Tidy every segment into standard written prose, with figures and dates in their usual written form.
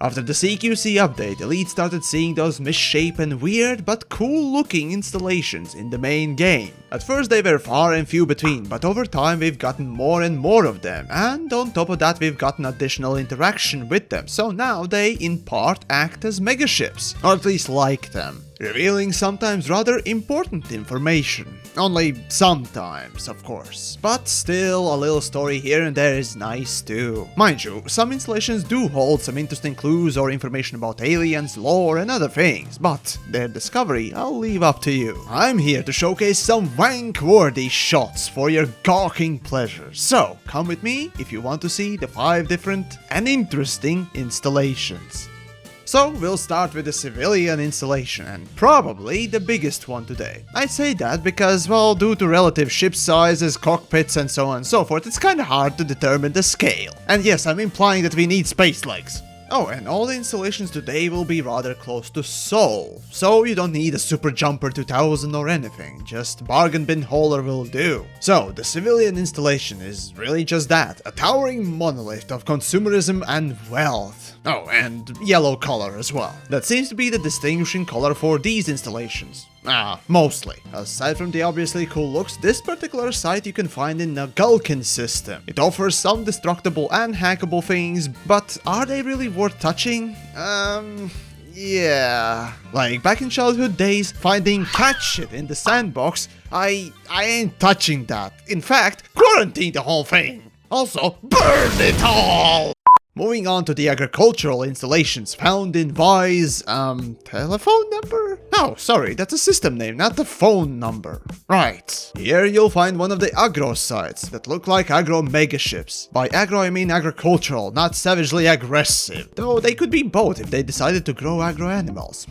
After the CQC update, Elite started seeing those misshapen, weird but cool looking installations in the main game. At first they were far and few between, but over time we've gotten more and more of them, and on top of that we've gotten additional interaction with them, so now they in part act as megaships, or at least like them, revealing sometimes rather important information. Only sometimes, of course, but still a little story here and there is nice too. Mind you, some installations do hold some interesting clues or information about aliens, lore and other things, but their discovery I'll leave up to you. I'm here to showcase some wank-worthy shots for your gawking pleasure, so come with me if you want to see the 5 different and interesting installations. So we'll start with the civilian installation, and probably the biggest one today. I say that because, well, due to relative ship sizes, cockpits and so on and so forth, it's kinda hard to determine the scale. And yes, I'm implying that we need space legs. Oh, and all the installations today will be rather close to Sol, so you don't need a Super Jumper 2000 or anything, just bargain bin hauler will do. So, the civilian installation is really just that, a towering monolith of consumerism and wealth. Oh, and yellow color as well. That seems to be the distinguishing color for these installations. Mostly. Aside from the obviously cool looks, this particular site you can find in the Ngalkin system. It offers some destructible and hackable things, but are they really worth touching? Yeah. Like back in childhood days, finding cat shit in the sandbox, I ain't touching that. In fact, quarantine the whole thing. Also, burn it all! Moving on to the agricultural installations found in Vi's, telephone number? No, sorry, that's a system name, not the phone number. Right. Here you'll find one of the agro sites that look like agro megaships. By agro I mean agricultural, not savagely aggressive. Though they could be both if they decided to grow agro animals.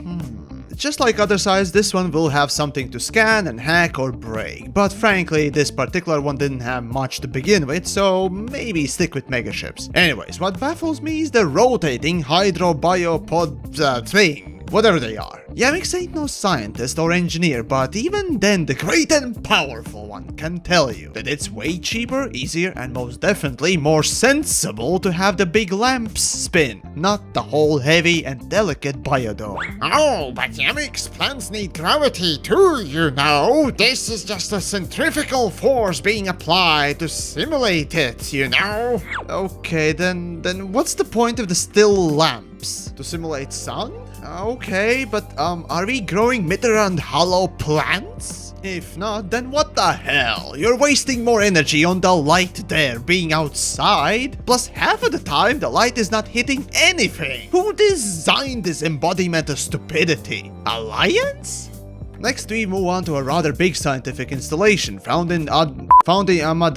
Just like other sites, this one will have something to scan and hack or break. But frankly, this particular one didn't have much to begin with, so maybe stick with megaships. Anyways, what baffles me is the rotating hydrobiopod thing. Whatever they are. Yamiks ain't no scientist or engineer, but even then the great and powerful one can tell you that it's way cheaper, easier, and most definitely more sensible to have the big lamps spin, not the whole heavy and delicate biodome. Oh, but Yamiks plants need gravity too, you know. This is just a centrifugal force being applied to simulate it, you know. Okay, then what's the point of the still lamps? To simulate sun? Okay, but are we growing Mitter and hollow plants? If not, then what the hell? You're wasting more energy on the light there being outside. Plus half of the time the light is not hitting anything. Who designed this embodiment of stupidity? Alliance? Next we move on to a rather big scientific installation found in Amadioha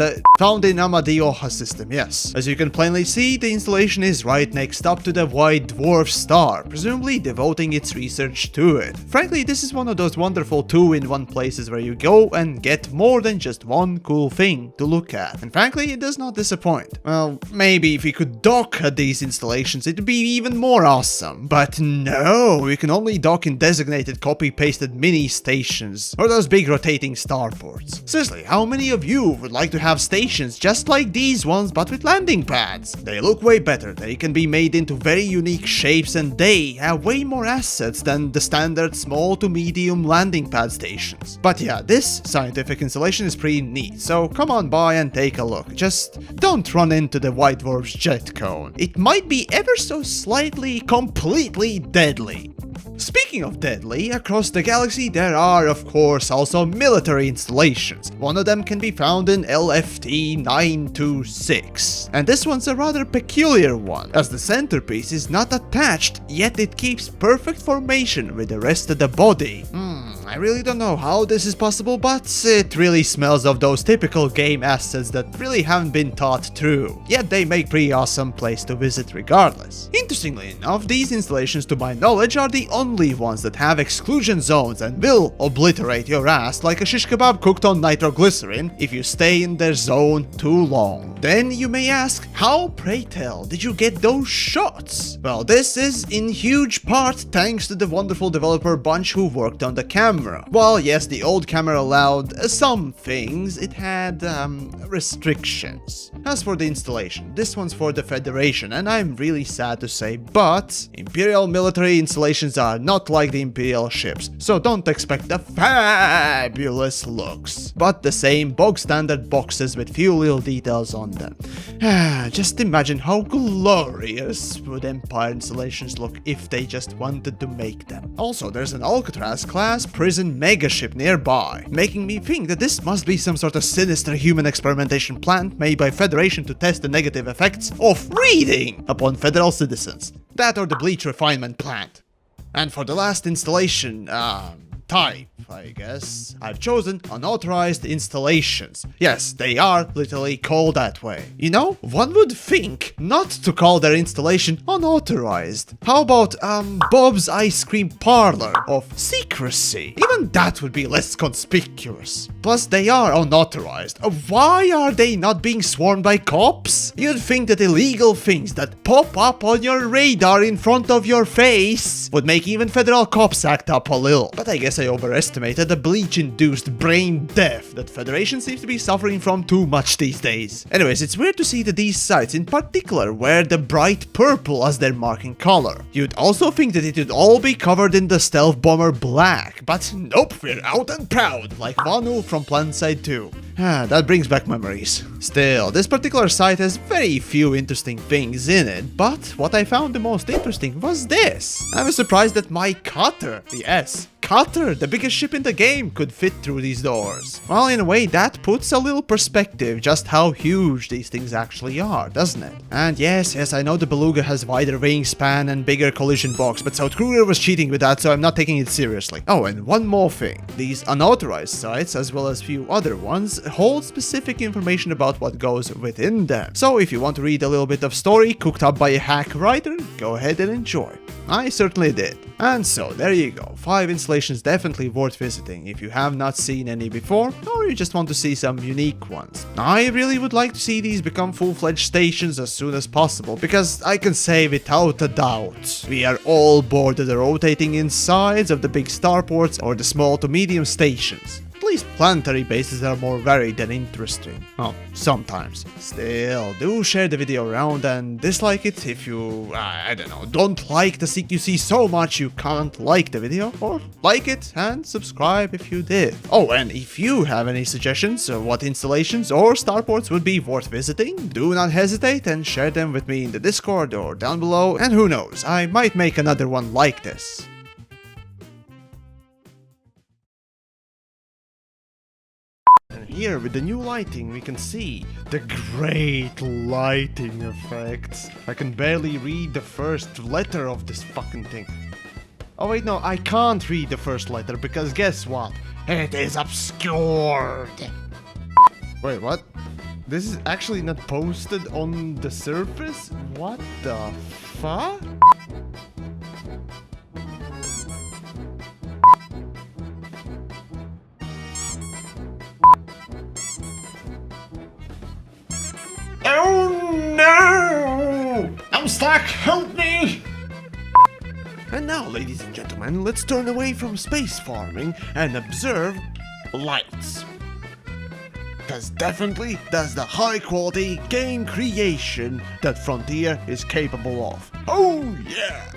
system, yes. As you can plainly see, the installation is right next up to the white dwarf star, presumably devoting its research to it. Frankly, this is one of those wonderful 2-in-1 places where you go and get more than just one cool thing to look at. And frankly, it does not disappoint. Well, maybe if we could dock at these installations, it'd be even more awesome. But no, we can only dock in designated copy-pasted mini stations, or those big rotating starports. Seriously, how many of you would like to have stations just like these ones but with landing pads? They look way better, they can be made into very unique shapes, and they have way more assets than the standard small to medium landing pad stations. But yeah, this scientific installation is pretty neat, so come on by and take a look. Just don't run into the White Dwarf's jet cone. It might be ever so slightly completely deadly. Speaking of deadly, across the galaxy there are of course also military installations. One of them can be found in LFT 926. And this one's a rather peculiar one, as the centerpiece is not attached, yet it keeps perfect formation with the rest of the body. I really don't know how this is possible, but it really smells of those typical game assets that really haven't been thought through. Yet they make pretty awesome place to visit regardless. Interestingly enough, these installations to my knowledge are the only ones that have exclusion zones and will obliterate your ass like a shish kebab cooked on nitroglycerin if you stay in their zone too long. Then you may ask, how, pray tell, did you get those shots? Well, this is in huge part thanks to the wonderful developer bunch who worked on the campaign camera. Well, yes, the old camera allowed some things, it had restrictions. As for the installation, this one's for the Federation, and I'm really sad to say, but Imperial military installations are not like the Imperial ships, so don't expect the fabulous looks, but the same bog standard boxes with few little details on them. Just imagine how glorious would Empire installations look if they just wanted to make them. Also, there's an Alcatraz class prison megaship nearby, making me think that this must be some sort of sinister human experimentation plant made by Federation to test the negative effects of reading upon federal citizens. That or the bleach refinement plant. And for the last installation, type, I guess, I've chosen unauthorized installations. Yes, they are literally called that way. You know, one would think not to call their installation unauthorized. How about, Bob's Ice Cream Parlor of secrecy? Even that would be less conspicuous. Plus, they are unauthorized. Why are they not being swarmed by cops? You'd think that illegal things that pop up on your radar in front of your face would make even federal cops act up a little. But I guess I overestimated the bleach-induced brain death that Federation seems to be suffering from too much these days. Anyways, it's weird to see that these sites in particular wear the bright purple as their marking color. You'd also think that it would all be covered in the stealth bomber black, but nope, we're out and proud, like Vanu from Planetside 2. That brings back memories. Still, this particular site has very few interesting things in it, but what I found the most interesting was this. I was surprised that my cutter, yes, cutter, the biggest ship in the game, could fit through these doors. Well, in a way, that puts a little perspective just how huge these things actually are, doesn't it? And yes, I know the Beluga has wider wingspan and bigger collision box, but South Kruger was cheating with that, so I'm not taking it seriously. Oh, and one more thing. These unauthorized sites, as well as few other ones, hold specific information about what goes within them. So if you want to read a little bit of story cooked up by a hack writer, go ahead and enjoy. I certainly did. And so, there you go, 5 installations definitely worth visiting if you have not seen any before, or you just want to see some unique ones. I really would like to see these become full-fledged stations as soon as possible, because I can say without a doubt, we are all bored of the rotating insides of the big starports or the small to medium stations. At least planetary bases are more varied and interesting. Oh, sometimes. Still, do share the video around and dislike it if you, I don't know, don't like the CQC so much you can't like the video, or like it and subscribe if you did. Oh, and if you have any suggestions of what installations or starports would be worth visiting, do not hesitate and share them with me in the Discord or down below, and who knows, I might make another one like this. And here with the new lighting we can see the great lighting effects. I can barely read the first letter of this fucking thing. Oh wait, no, I can't read the first letter because guess what? It is obscured. Wait, what? This is actually not posted on the surface? What the fuck? Oh no! I'm stuck, help me! And now, ladies and gentlemen, let's turn away from space farming and observe lights. Because definitely that's the high quality game creation that Frontier is capable of. Oh yeah!